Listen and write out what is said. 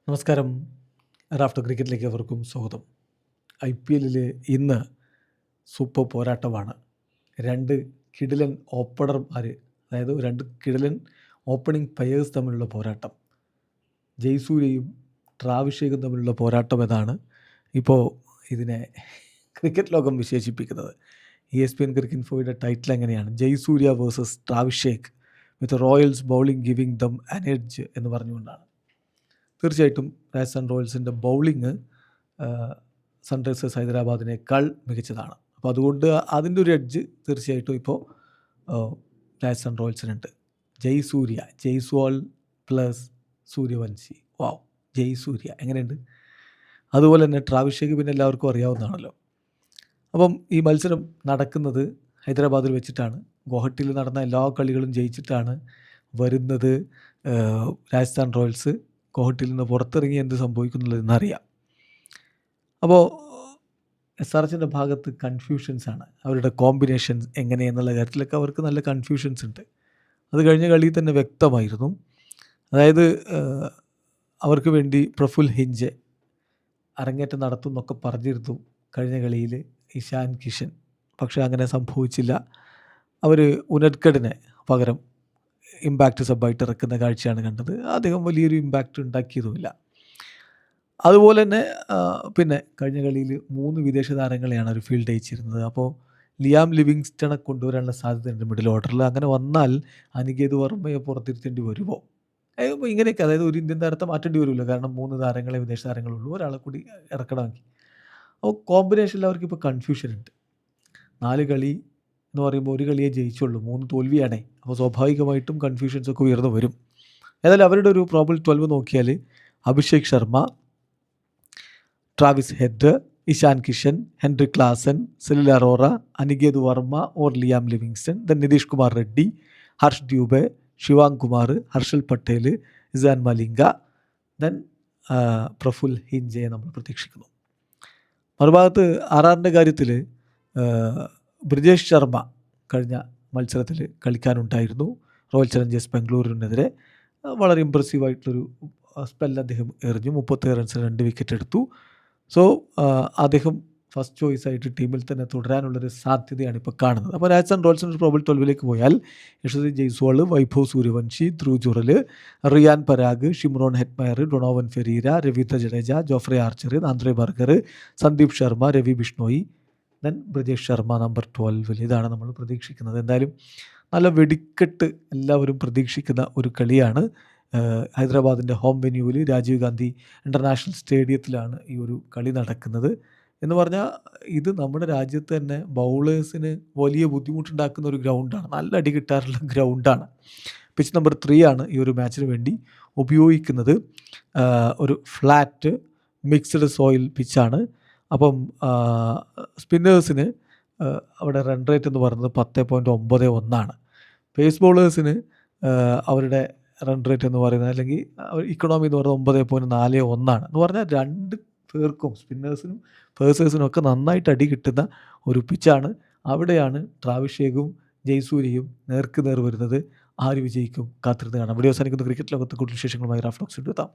നമസ്കാരം. റാഫ്റ്റർ ക്രിക്കറ്റിലേക്ക് അവർക്കും സ്വാഗതം. IPL ഇന്ന് സൂപ്പർ പോരാട്ടമാണ്. 2 കിടിലൻ ഓപ്പണർമാർ, അതായത് 2 കിടിലൻ ഓപ്പണിംഗ് പെയേഴ്സ് തമ്മിലുള്ള പോരാട്ടം. ജയസൂര്യയും ട്രാവിഷേക്കും തമ്മിലുള്ള പോരാട്ടം എന്നാണ് ഇപ്പോൾ ഇതിനെ ക്രിക്കറ്റ് ലോകം വിശേഷിപ്പിക്കുന്നത്. ESPN ക്രിക്കറ്റ് ഇൻഫോയുടെ ടൈറ്റിൽ എങ്ങനെയാണ്, ജയസൂര്യ വേഴ്സസ് ട്രാവിഷേക്ക് with Royals bowling giving them an edge എന്ന് പറഞ്ഞുകൊണ്ടാണ്. തീർച്ചയായിട്ടും രാജസ്ഥാൻ റോയൽസിൻ്റെ ബൗളിങ് സൺറൈസേഴ്സ് ഹൈദരാബാദിനേക്കാൾ മികച്ചതാണ്. അപ്പോൾ അതുകൊണ്ട് അതിൻ്റെ ഒരു എഡ്ജ് തീർച്ചയായിട്ടും ഇപ്പോൾ രാജസ്ഥാൻ റോയൽസിനുണ്ട്. ജയ്സ്വാൾ പ്ലസ് സൂര്യവംശി, വാവ്, ജയസൂര്യ എങ്ങനെയുണ്ട്. അതുപോലെ തന്നെ ട്രാവിഷേക്ക് പിന്നെ എല്ലാവർക്കും അറിയാവുന്നതാണല്ലോ. അപ്പം ഈ മത്സരം നടക്കുന്നത് ഹൈദരാബാദിൽ വെച്ചിട്ടാണ്. ഗുവാഹട്ടിയിൽ നടന്ന എല്ലാ കളികളും ജയിച്ചിട്ടാണ് വരുന്നത് രാജസ്ഥാൻ റോയൽസ്. ഗുവാഹട്ടിയിൽ നിന്ന് പുറത്തിറങ്ങി എന്ത് സംഭവിക്കുന്നുള്ളതെന്നറിയാം. അപ്പോൾ SRHൻ്റെ ഭാഗത്ത് കൺഫ്യൂഷൻസാണ്. അവരുടെ കോമ്പിനേഷൻസ് എങ്ങനെയെന്നുള്ള കാര്യത്തിലൊക്കെ അവർക്ക് നല്ല കൺഫ്യൂഷൻസ് ഉണ്ട്. അത് കഴിഞ്ഞ കളിയിൽ തന്നെ വ്യക്തമായിരുന്നു. അതായത് അവർക്ക് വേണ്ടി പ്രഫുൽ ഹിഞ്ചെ അരങ്ങേറ്റം നടത്തും എന്നൊക്കെ പറഞ്ഞിരുന്നു കഴിഞ്ഞ കളിയിൽ ഇഷാൻ കിഷൻ. പക്ഷേ അങ്ങനെ സംഭവിച്ചില്ല. അവർ ഉനഡ്കഡിനെ പകരം ഇമ്പാക്റ്റ് സബ്ബായിട്ട് ഇറക്കുന്ന കാഴ്ചയാണ് കണ്ടത്. അദ്ദേഹം വലിയൊരു ഇമ്പാക്റ്റ് ഉണ്ടാക്കിയതുമില്ല. അതുപോലെ തന്നെ പിന്നെ കഴിഞ്ഞ കളിയിൽ 3 വിദേശ താരങ്ങളെയാണ് അവർ ഫീൽഡ് അയച്ചിരുന്നത്. അപ്പോൾ ലിയാം ലിവിങ്സ്റ്റണെ കൊണ്ടുവരാനുള്ള സാധ്യതയുണ്ട് മിഡിൽ ഓർഡറിൽ. അങ്ങനെ വന്നാൽ അനികേത് വർമ്മയെ പുറത്തിരുത്തേണ്ടി വരുമോ? അപ്പോൾ ഇങ്ങനെയൊക്കെ, അതായത് ഒരു ഇന്ത്യൻ താരത്തെ മാറ്റേണ്ടി വരുമല്ലോ, കാരണം 3 താരങ്ങളെ വിദേശ താരങ്ങളുള്ളൂ, ഒരാളെ കൂടി ഇറക്കണമെങ്കിൽ. അപ്പോൾ കോമ്പിനേഷനിൽ അവർക്കിപ്പോൾ കൺഫ്യൂഷൻ ഉണ്ട്. 4 കളി എന്ന് പറയുമ്പോൾ 1 കളിയെ ജയിച്ചുള്ളൂ, 3 തോൽവിയാണേ. അപ്പോൾ സ്വാഭാവികമായിട്ടും കൺഫ്യൂഷൻസൊക്കെ ഉയർന്നു വരും. ഏതായാലും അവരുടെ ഒരു പ്രോബബിൾ 12 നോക്കിയാൽ Abhishek Sharma, Travis Head, Ishan Kishan, Henry Klaasen, Sunil Arora, Aniket Varma or Liam Livingstone, then Nitish Kumar Reddy, Harsh Dubey, Shivang Kumar, Harshal Patel, Eshan Malinga, then Praful Hinge നമ്മൾ പ്രതീക്ഷിക്കുന്നു. മറുഭാഗത്ത് RRൻ്റെ കാര്യത്തിൽ ബ്രിജേഷ് ശർമ്മ കഴിഞ്ഞ മത്സരത്തിൽ കളിക്കാനുണ്ടായിരുന്നു. റോയൽ ചലഞ്ചേഴ്സ് ബാംഗ്ലൂരിനെതിരെ വളരെ ഇമ്പ്രസീവായിട്ടുള്ളൊരു സ്പെല്ല് അദ്ദേഹം എറിഞ്ഞു. 37 റൺസിന് 2 വിക്കറ്റ് എടുത്തു. സോ അദ്ദേഹം ഫസ്റ്റ് ചോയ്സായിട്ട് ടീമിൽ തന്നെ തുടരാനുള്ളൊരു സാധ്യതയാണ് ഇപ്പോൾ കാണുന്നത്. അപ്പോൾ രാജസ്ഥാൻ റോയൽസിൻ്റെ പ്രോബബിൾ 12 പോയാൽ Yashasvi Jaiswal, Vaibhav Suryavanshi, Dhruv Jurel, Riyan Parag, Shimron Hetmyer, Donovan Ferreira, Ravindra Jadeja, Jofra Archer, Andre Burger, Sandeep Sharma, Ravi Bishnoi, then Brijesh Sharma number 12. ഇതാണ് നമ്മൾ പ്രതീക്ഷിക്കുന്നത്. എന്തായാലും നല്ല വെടിക്കെട്ട് എല്ലാവരും പ്രതീക്ഷിക്കുന്ന ഒരു കളിയാണ്. ഹൈദരാബാദിൻ്റെ ഹോം വെന്യൂവിൽ രാജീവ് ഗാന്ധി ഇൻ്റർനാഷണൽ സ്റ്റേഡിയത്തിലാണ് ഈ ഒരു കളി നടക്കുന്നത്. എന്ന് പറഞ്ഞാൽ ഇത് നമ്മുടെ രാജ്യത്ത് തന്നെ ബൗളേഴ്സിന് വലിയ ബുദ്ധിമുട്ടുണ്ടാക്കുന്ന ഒരു ഗ്രൗണ്ടാണ്. നല്ല അടി കിട്ടാറുള്ള ഗ്രൗണ്ടാണ്. പിച്ച് നമ്പർ 3 ആണ് ഈ ഒരു മാച്ചിന് വേണ്ടി ഉപയോഗിക്കുന്നത്. ഒരു ഫ്ലാറ്റ് മിക്സ്ഡ് സോയിൽ പിച്ചാണ്. അപ്പം സ്പിന്നേഴ്സിന് അവിടെ റൺ റേറ്റ് എന്ന് പറയുന്നത് 10.91. പേസ് ബോളേഴ്സിന് അവരുടെ റൺ റേറ്റ് എന്ന് പറയുന്നത്, അല്ലെങ്കിൽ ഇക്കണോമി എന്ന് പറയുന്നത് 9.41 എന്ന് പറഞ്ഞാൽ 2 പേർക്കും, സ്പിന്നേഴ്സിനും പേഴ്സേഴ്സിനും ഒക്കെ നന്നായിട്ട് അടി കിട്ടുന്ന ഒരു പിച്ചാണ്. അവിടെയാണ് ട്രാവിഷേക്കും ജയസൂര്യയും നേർക്ക് നേർ വരുന്നത്. ആര് വിജയിക്കും കാത്തിരുന്ന് കാണാം. വീഡിയോ അവസാനിക്കുന്ന ക്രിക്കറ്റ് ലോകത്ത് കൂടുതൽ വിശേഷങ്ങളുമായി റാഫ്റ്റോക്സ് എത്താം.